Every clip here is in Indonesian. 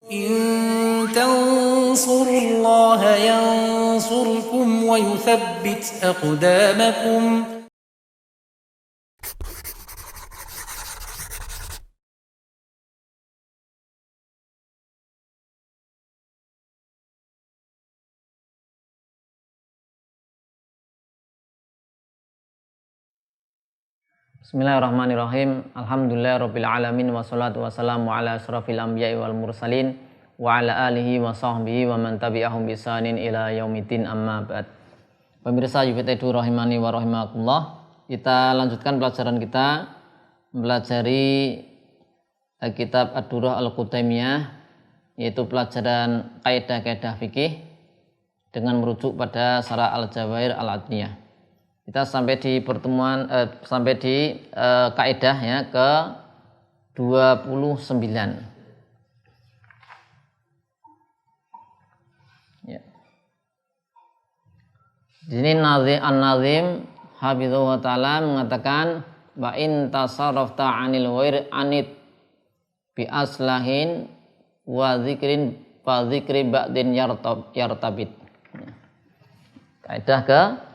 إن تنصروا الله ينصركم ويثبت أقدامكم. Bismillahirrahmanirrahim. Alhamdulillahirabbil alamin wassalatu wassalamu ala asyrafil anbiya'i wal mursalin wa ala alihi wa sahbihi wa man tabi'ahum bi ihsanin ila yaumiddin, amma ba'd. Pemirsa YPTEDU rahimani wa rahimakumullah, kita lanjutkan pelajaran kita mempelajari kitab Ad-Durrah Al-Qutaimiyah, yaitu pelajaran kaidah-kaidah fikih dengan merujuk pada Syarah Al-Jawair Al-Adniyah. Kita sampai di kaidah ya ke 29. Ya. Di sini An-Nazim Hafizahullah Ta'ala mengatakan wa in tasarrafta 'anil ghair anit bi aslahin wa dzikrin fa dzikri ba'din yartabit. Kaidah ke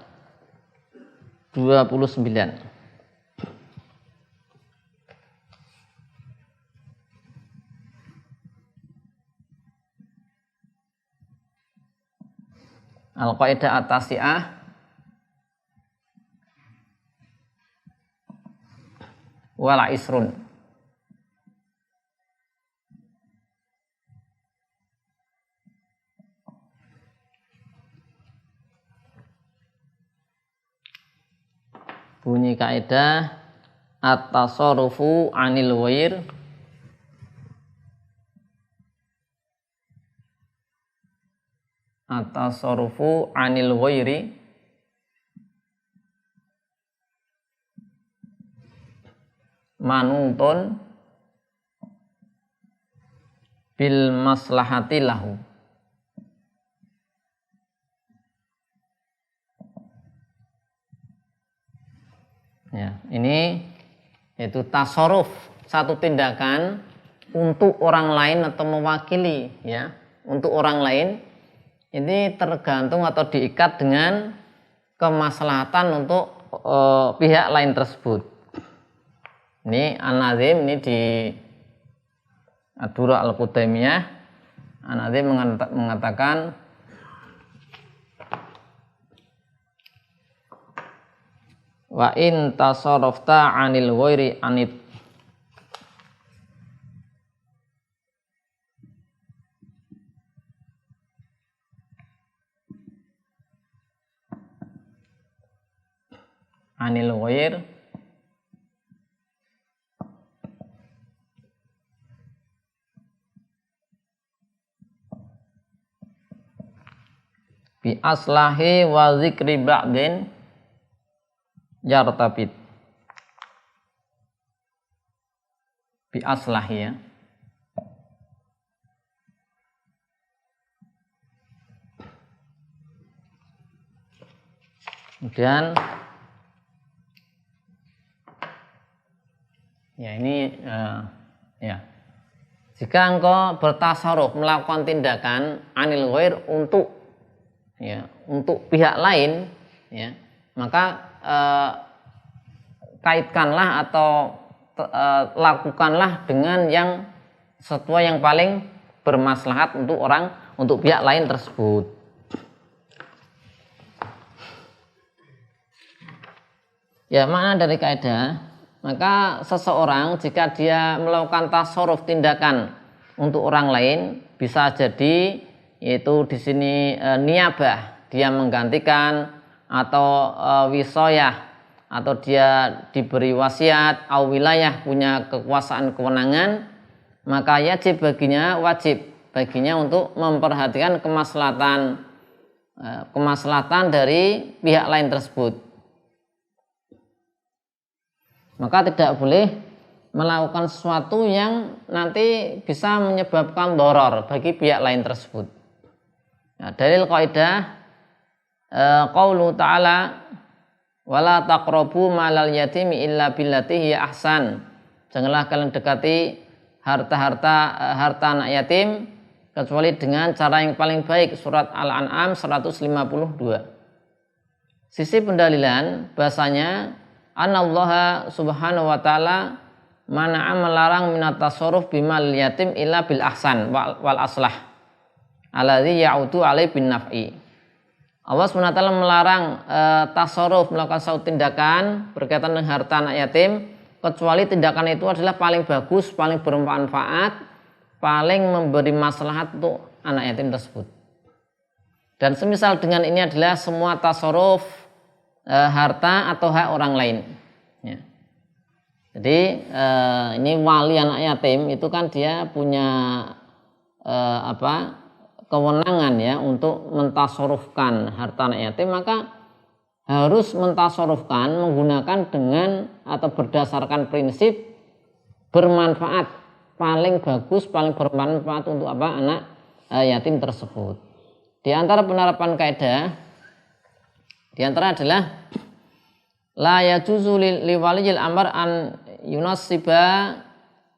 29. Al-Qaidah At-Tasi'ah wal isrun. Bunyi kaidah at-tasarrufu 'anil ghair at-tasarrufu 'anil ghairi manutun bil maslahati lahu. Ya, ini yaitu tasarruf, satu tindakan untuk orang lain atau mewakili ya, untuk orang lain. Ini tergantung atau diikat dengan kemaslahatan untuk pihak lain tersebut. Ini An-Nazim ini di Ad-Durrah Al-Qutaimiyah. An-Nazim mengatakan wa in tasarrafta 'anil ghairi anit anil ghair bi aslahi wa dzikri ba'din yartabit. Bi aslahi ya. Kemudian ya ini ya. Jika engkau bertasarruf melakukan tindakan anil ghair untuk ya, untuk pihak lain ya, maka kaitkanlah atau lakukanlah dengan yang sesuai yang paling bermaslahat untuk pihak lain tersebut. Ya, makna dari kaidah, maka seseorang jika dia melakukan tasarruf tindakan untuk orang lain, bisa jadi yaitu di sini niyabah, dia menggantikan, atau wisoyah, atau dia diberi wasiat, atau wilayah punya kekuasaan kewenangan, maka wajib baginya untuk memperhatikan kemaslahatan dari pihak lain tersebut. Maka tidak boleh melakukan sesuatu yang nanti bisa menyebabkan doror bagi pihak lain tersebut. Nah, dalil kaidah qaulu ta'ala wala taqrabu malal yatimi illa billati hiya ahsan. Janganlah kalian dekati harta anak yatim kecuali dengan cara yang paling baik. Surat Al-An'am 152. Sisi pendalilan bahasanya anallaha subhanahu wa ta'ala mana'a melarang minat tasarruf bimal yatim illa bil ahsan wal aslah alladzi ya'udu alai bin naf'i. Allah SWT melarang tasarruf, melakukan suatu tindakan berkaitan dengan harta anak yatim kecuali tindakan itu adalah paling bagus, paling bermanfaat, paling memberi maslahat untuk anak yatim tersebut. Dan semisal dengan ini adalah semua tasarruf harta atau hak orang lain. Ya. Jadi ini wali anak yatim itu kan dia punya kewenangan ya untuk mentasarufkan harta anak yatim, maka harus mentasarufkan menggunakan dengan atau berdasarkan prinsip bermanfaat, paling bagus, paling bermanfaat untuk anak yatim tersebut. Di antara penerapan kaidah di antara adalah la yajuzu li waliyil amr an yunasiba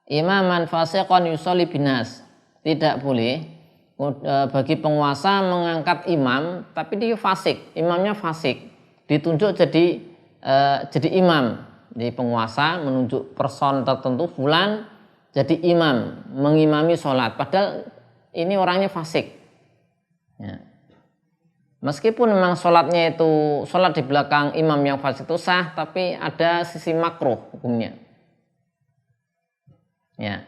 imaman fasiqan yusalli binas. Tidak boleh bagi penguasa mengangkat imam tapi dia fasik, imamnya fasik, ditunjuk jadi imam. Di penguasa menunjuk person tertentu fulan jadi imam, mengimami sholat, padahal ini orangnya fasik. Ya. Meskipun memang sholatnya itu sholat di belakang imam yang fasik itu sah, tapi ada sisi makruh hukumnya. Ya.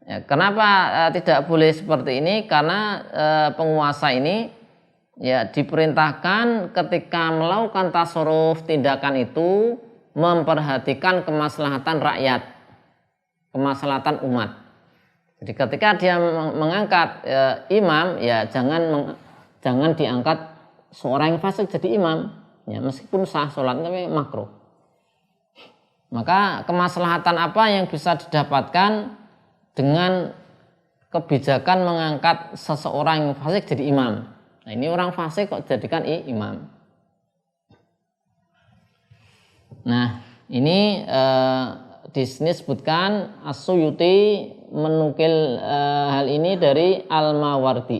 Ya, kenapa tidak boleh seperti ini? Karena penguasa ini ya diperintahkan ketika melakukan tasarruf tindakan itu memperhatikan kemaslahatan rakyat, kemaslahatan umat. Jadi ketika dia mengangkat imam, ya jangan diangkat seorang yang fasik jadi imam. Ya, meskipun sah sholatnya tapi makruh. Maka kemaslahatan apa yang bisa didapatkan dengan kebijakan mengangkat seseorang yang fasik jadi imam? Nah, ini orang fasik kok jadikan imam. Nah, ini di sini disebutkan As-Suyuti menukil hal ini dari Al-Mawardi.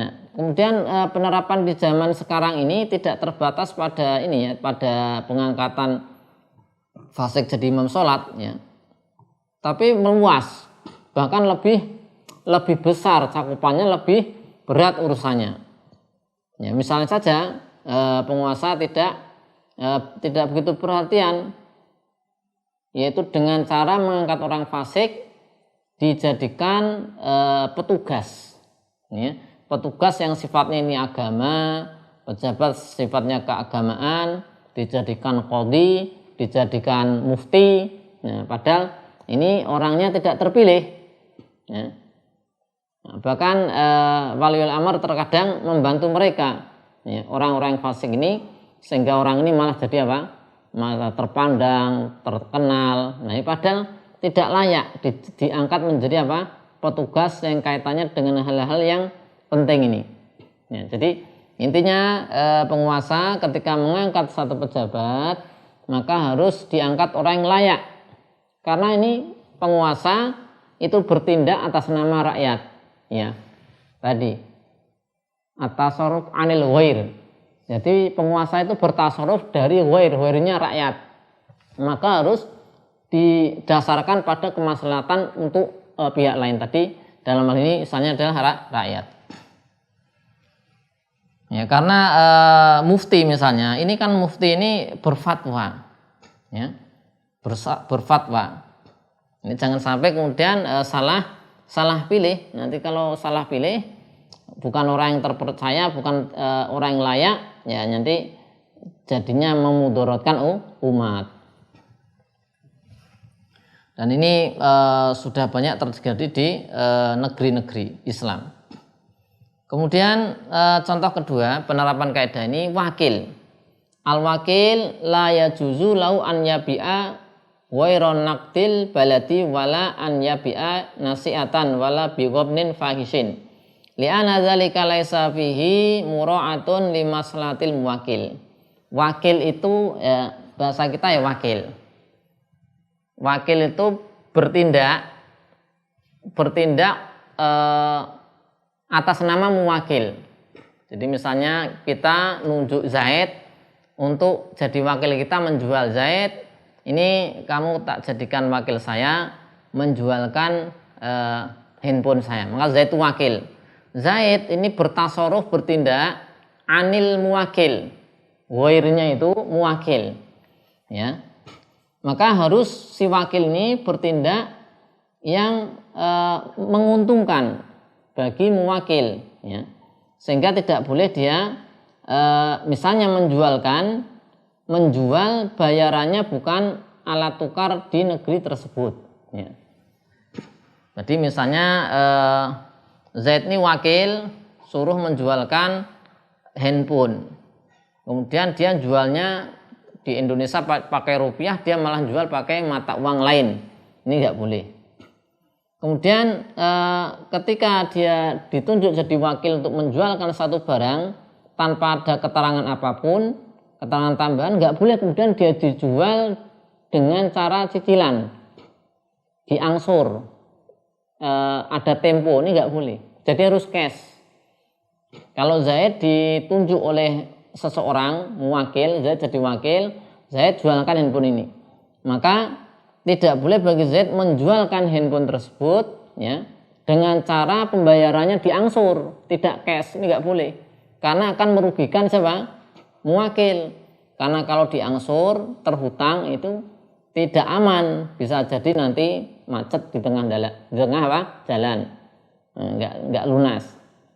Nah, kemudian penerapan di zaman sekarang ini tidak terbatas pada ini ya, pada pengangkatan fasik jadi imam sholat ya. Tapi meluas, bahkan lebih besar cakupannya, lebih berat urusannya. Ya, misalnya saja penguasa tidak begitu perhatian, yaitu dengan cara mengangkat orang fasik dijadikan petugas. Ya, petugas yang sifatnya ini agama, pejabat sifatnya keagamaan, dijadikan qadhi, dijadikan mufti. Nah, padahal ini orangnya tidak terpilih. Ya. Nah, bahkan waliul amr terkadang membantu mereka, ya, orang-orang fasik ini, sehingga orang ini malah jadi apa? Malah terpandang, terkenal. Nah, ini padahal tidak layak diangkat menjadi apa? Petugas yang kaitannya dengan hal-hal yang penting ini. Ya, jadi intinya penguasa ketika mengangkat satu pejabat maka harus diangkat orang yang layak. Karena ini penguasa itu bertindak atas nama rakyat, ya. Tadi at-tasarruf 'anil ghair. Jadi penguasa itu bertasarruf dari ghairnya rakyat. Maka harus didasarkan pada kemaslahatan untuk pihak lain tadi. Dalam hal ini misalnya adalah rakyat. Ya, karena mufti misalnya, ini kan mufti ini berfatwa, ya. Berfatwa. Ini jangan sampai kemudian salah pilih. Nanti kalau salah pilih bukan orang yang terpercaya, bukan orang yang layak, ya nanti jadinya memudaratkan umat. Dan ini sudah banyak terjadi di negeri-negeri Islam. Kemudian contoh kedua penerapan kaidah ini wakil. Al-wakil la yajuzu lau an yabi'a wairon naqtil baladi wala an yabi'a nasi'atan wala biqabnin fahishin li'anna dzalika laisa fihi mura'atun limaslahatil muwakil. Wakil itu bahasa kita ya wakil. Wakil itu bertindak bertindak atas nama muwakil. Jadi misalnya kita nunjuk Zaid untuk jadi wakil kita menjual. Zaid, ini kamu tak jadikan wakil saya menjualkan handphone saya. Maka Zaid itu wakil. Zaid ini bertasarruf, bertindak anil muwakil. Ghairnya itu muwakil. Ya. Maka harus si wakil ini bertindak yang menguntungkan bagi muwakil, ya. Sehingga tidak boleh dia misalnya menjual bayarannya bukan alat tukar di negeri tersebut, ya. Jadi misalnya Zaid ini wakil suruh menjualkan handphone, kemudian dia jualnya di Indonesia pakai rupiah, dia malah jual pakai mata uang lain, ini nggak boleh. Kemudian ketika dia ditunjuk jadi wakil untuk menjualkan satu barang tanpa ada keterangan apapun, keterangan tambahan, nggak boleh kemudian dia dijual dengan cara cicilan, diangsur, ada tempo, ini nggak boleh. Jadi harus cash. Kalau Zaid ditunjuk oleh seseorang muwakil, Zaid jadi wakil, Zaid jualkan handphone ini, maka tidak boleh bagi Zaid menjualkan handphone tersebut, ya, dengan cara pembayarannya diangsur, tidak cash, ini nggak boleh, karena akan merugikan siapa? Muwakil. Karena kalau diangsur terhutang itu tidak aman, bisa jadi nanti macet di tengah jalan, nggak lunas.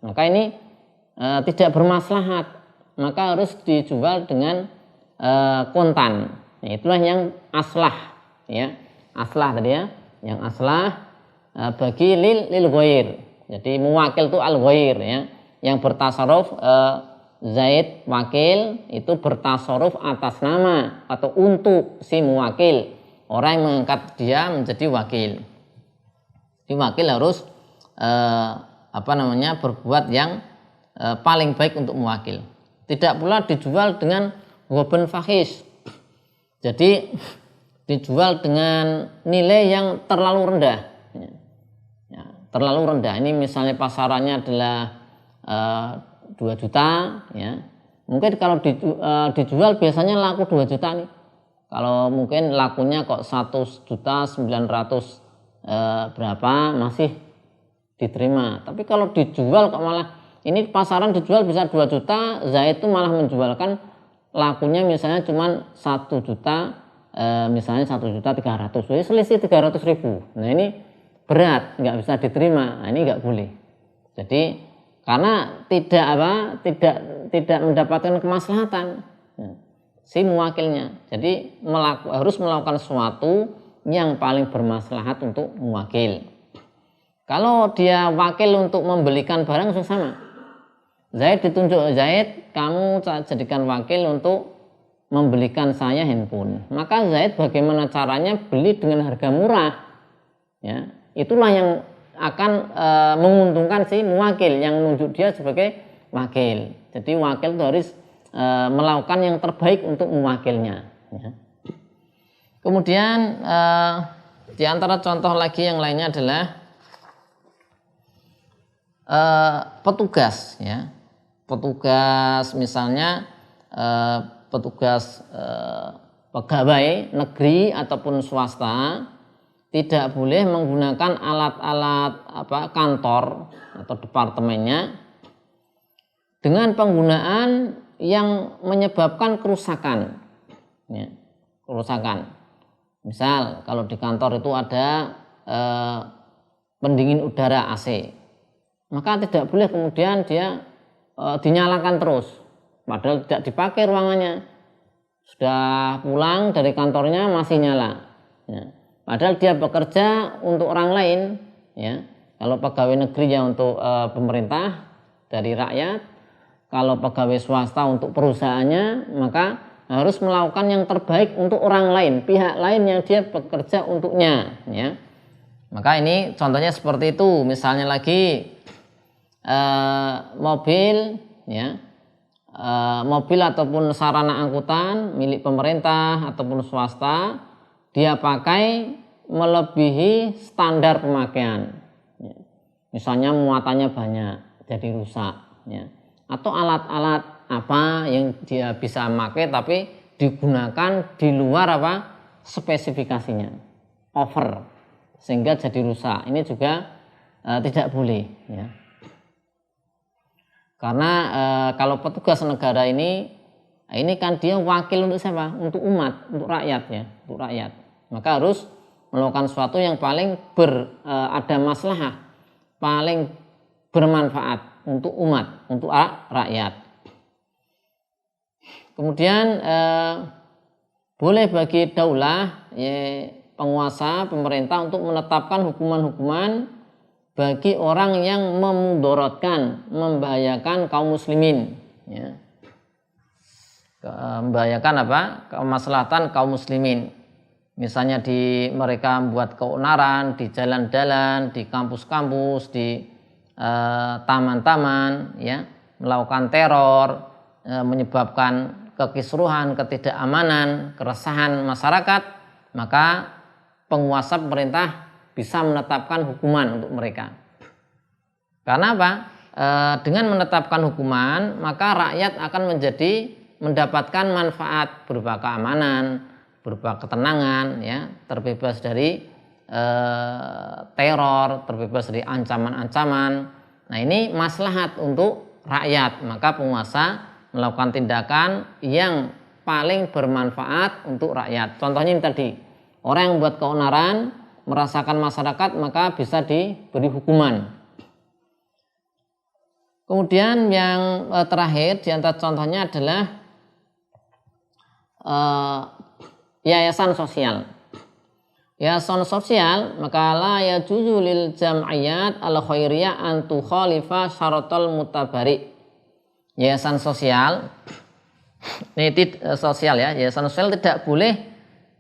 Maka ini tidak bermaslahat. Maka harus dijual dengan kontan. Nah, itulah yang aslah, ya, aslah tadi, ya, yang aslah bagi lil ghair. Jadi muwakil itu al ghair, ya, yang bertasarruf. Zaid wakil itu bertasarruf atas nama atau untuk si muwakil, orang yang mengangkat dia menjadi wakil. Jadi wakil harus berbuat yang paling baik untuk muwakil. Tidak pula dijual dengan ghaban fahish. Jadi dijual dengan nilai yang terlalu rendah. Ya, terlalu rendah. Ini misalnya pasarannya adalah 2 juta, ya. Mungkin kalau dijual biasanya laku 2 juta nih. Kalau mungkin lakunya kok 1.900.000 berapa masih diterima. Tapi kalau dijual kok malah ini pasaran dijual bisa 2 juta, Zaid itu malah menjualkan lakunya misalnya cuma 1 juta, misalnya 1.300.000, jadi selisih 300.000. Nah ini berat, nggak bisa diterima. Nah, ini nggak boleh. Jadi karena tidak mendapatkan kemaslahatan, ya, si muwakilnya. Jadi harus melakukan sesuatu yang paling bermaslahat untuk muwakil. Kalau dia wakil untuk membelikan barang sama. Zaid ditunjuk, Zaid kamu jadikan wakil untuk membelikan saya handphone. Maka Zaid bagaimana caranya beli dengan harga murah, ya, itulah yang akan menguntungkan si muwakil yang menunjuk dia sebagai wakil. Jadi wakil itu harus melakukan yang terbaik untuk muwakilnya, ya. Kemudian di antara contoh lagi yang lainnya adalah petugas, ya. Petugas misalnya petugas pegawai negeri ataupun swasta tidak boleh menggunakan alat-alat kantor atau departemennya dengan penggunaan yang menyebabkan kerusakan, ya, kerusakan. Misal kalau di kantor itu ada pendingin udara AC, maka tidak boleh kemudian dia dinyalakan terus, padahal tidak dipakai ruangannya, sudah pulang dari kantornya masih nyala, ya. Padahal dia bekerja untuk orang lain, ya. Kalau pegawai negeri ya untuk pemerintah dari rakyat, kalau pegawai swasta untuk perusahaannya, maka harus melakukan yang terbaik untuk orang lain, pihak lain yang dia bekerja untuknya, ya. Maka ini contohnya seperti itu. Misalnya lagi mobil, ya, mobil ataupun sarana angkutan milik pemerintah ataupun swasta, dia pakai melebihi standar pemakaian, misalnya muatannya banyak jadi rusak ya. Atau alat-alat apa yang dia bisa pakai tapi digunakan di luar apa spesifikasinya, over, sehingga jadi rusak. Ini juga tidak boleh ya. Karena kalau petugas negara ini kan dia wakil untuk siapa? Untuk umat, untuk rakyat ya, untuk rakyat. Maka harus melakukan sesuatu yang paling ada maslahah, paling bermanfaat untuk umat, untuk rakyat. Kemudian boleh bagi daulah ya, penguasa, pemerintah untuk menetapkan hukuman-hukuman bagi orang yang memudaratkan, membahayakan kaum muslimin ya. Membahayakan apa? Kemaslahatan kaum muslimin. Misalnya mereka membuat keonaran di jalan-jalan, di kampus-kampus, di taman-taman ya, melakukan teror, menyebabkan kekisruhan, ketidakamanan, keresahan masyarakat, maka penguasa pemerintah bisa menetapkan hukuman untuk mereka. Karena apa? Dengan menetapkan hukuman, maka rakyat akan mendapatkan manfaat berupa keamanan, berupa ketenangan, ya, terbebas dari teror, terbebas dari ancaman-ancaman. Nah, ini maslahat untuk rakyat, maka penguasa melakukan tindakan yang paling bermanfaat untuk rakyat. Contohnya ini tadi, orang yang membuat keonaran, merasakan masyarakat, maka bisa diberi hukuman. Kemudian yang terakhir di antara contohnya adalah yayasan sosial. Yayasan sosial, maka la yajuzu lil jam'iyat al khairiyah an tukhalifa syaratal mutabari. Yayasan sosial, ini sosial ya, yayasan sosial tidak boleh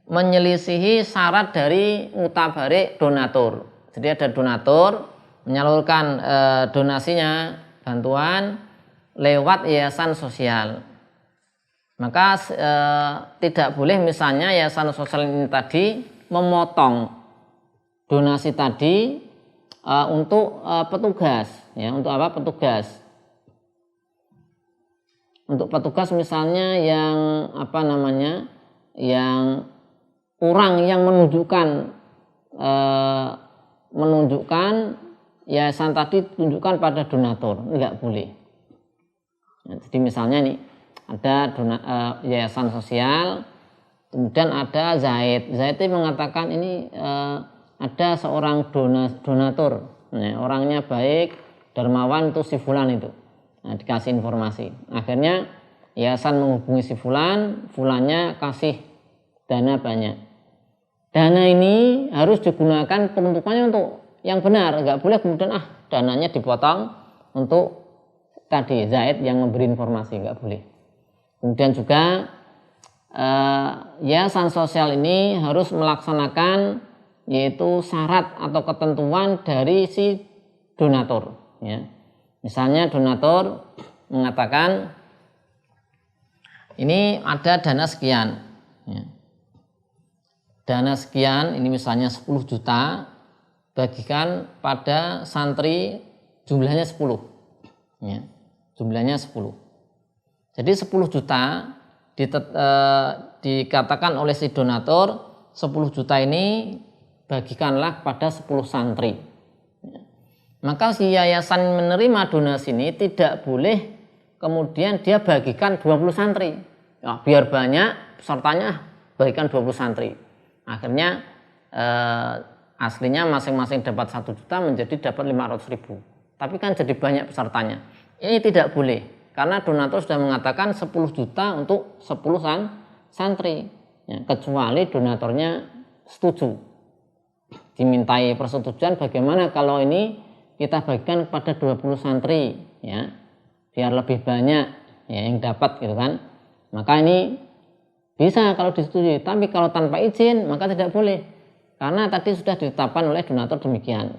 menyelisihi syarat dari mutabari donatur. Jadi ada donatur menyalurkan donasinya, bantuan lewat yayasan sosial. Maka tidak boleh misalnya yayasan sosial ini tadi memotong donasi tadi untuk petugas, ya, untuk apa? Petugas. Untuk petugas misalnya yang apa namanya? Yang orang yang menunjukkan yayasan tadi tunjukkan pada donatur, enggak boleh. Nah, jadi misalnya nih ada yayasan sosial, kemudian ada Zaid itu mengatakan ini ada seorang donatur, nah, orangnya baik, dermawan, itu si fulan itu. Nah, dikasih informasi, akhirnya yayasan menghubungi si fulan, fulannya kasih dana banyak. Dana ini harus digunakan pembentukannya untuk yang benar, nggak boleh kemudian dananya dipotong untuk tadi Zaid yang memberi informasi, nggak boleh. Kemudian juga yayasan sosial ini harus melaksanakan yaitu syarat atau ketentuan dari si donatur. Ya. Misalnya donatur mengatakan ini ada dana sekian. Ya. Dana sekian, ini misalnya 10 juta, bagikan pada santri jumlahnya 10. Ya, jumlahnya 10. Jadi 10 juta dikatakan oleh si donatur, 10 juta ini bagikanlah pada 10 santri. Ya. Maka si yayasan menerima donasi ini tidak boleh kemudian dia bagikan 20 santri. Ya, biar banyak pesertanya, bagikan 20 santri. Akhirnya aslinya masing-masing dapat 1 juta menjadi dapat 500.000. Tapi kan jadi banyak pesertanya. Ini tidak boleh karena donatur sudah mengatakan 10 juta untuk 10 santri. Ya, kecuali donaturnya setuju. Dimintai persetujuan bagaimana kalau ini kita bagikan kepada 20 santri, ya. Biar lebih banyak ya yang dapat gitu kan. Maka ini bisa kalau disetujui, tapi kalau tanpa izin maka tidak boleh, karena tadi sudah ditetapkan oleh donatur demikian.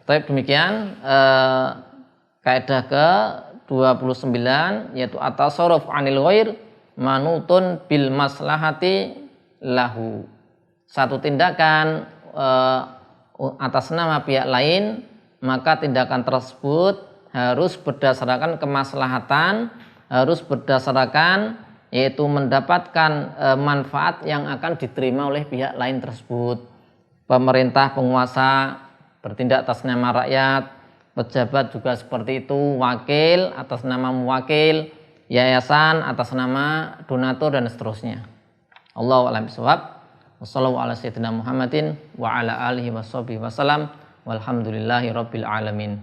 Tapi demikian kaidah ke-29 yaitu at-tasarruf 'anil ghair manutun bil maslahati lahu. Satu tindakan atas nama pihak lain, maka tindakan tersebut harus berdasarkan kemaslahatan, harus berdasarkan yaitu mendapatkan manfaat yang akan diterima oleh pihak lain tersebut. Pemerintah, penguasa bertindak atas nama rakyat, pejabat juga seperti itu, wakil atas nama mewakil, yayasan atas nama donatur dan seterusnya. Allahu a'lam bishawab. Wassallallahu ala sayyidina Muhammadin wa ala alihi washabihi wasallam walhamdulillahi rabbil alamin.